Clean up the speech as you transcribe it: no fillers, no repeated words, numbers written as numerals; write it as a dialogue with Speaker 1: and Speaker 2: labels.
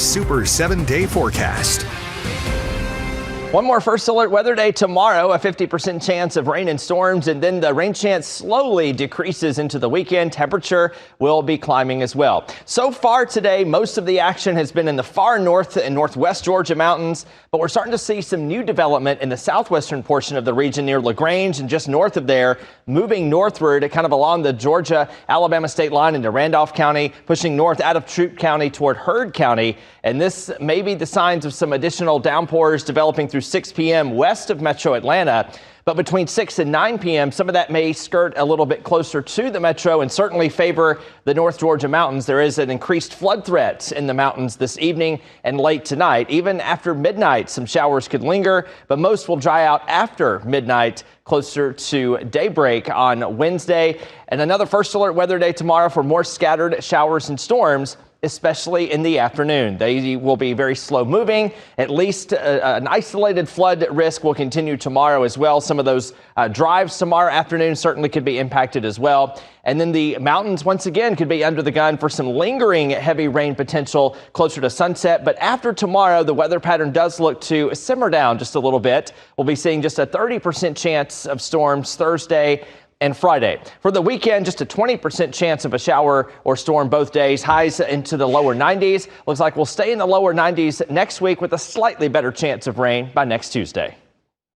Speaker 1: Super 7-Day Forecast.
Speaker 2: One more First Alert weather day tomorrow, a 50% chance of rain and storms, and then the rain chance slowly decreases into the weekend. Temperature will be climbing as well. So far today, most of the action has been in the far north and northwest Georgia mountains, but we're starting to see some new development in the southwestern portion of the region near LaGrange and just north of there, moving northward kind of along the Georgia-Alabama state line into Randolph County, pushing north out of Troup County toward Heard County. And this may be the signs of some additional downpours developing through 6 p.m. west of metro Atlanta. But between 6 and 9 p.m., some of that may skirt a little bit closer to the metro and certainly favor the North Georgia mountains. There is an increased flood threat in the mountains this evening and late tonight. Even after midnight, some showers could linger, but most will dry out after midnight, closer to daybreak on Wednesday. And another First Alert weather day tomorrow for more scattered showers and storms, especially in the afternoon. They will be very slow moving. At least an isolated flood risk will continue tomorrow as well. Some of those drives tomorrow afternoon certainly could be impacted as well. And then the mountains once again could be under the gun for some lingering heavy rain potential closer to sunset. But after tomorrow, the weather pattern does look to simmer down just a little bit. We'll be seeing just a 30% chance of storms Thursday and Friday. For the weekend, just a 20% chance of a shower or storm both days. Highs into the lower 90s. Looks like we'll stay in the lower 90s next week with a slightly better chance of rain by next Tuesday.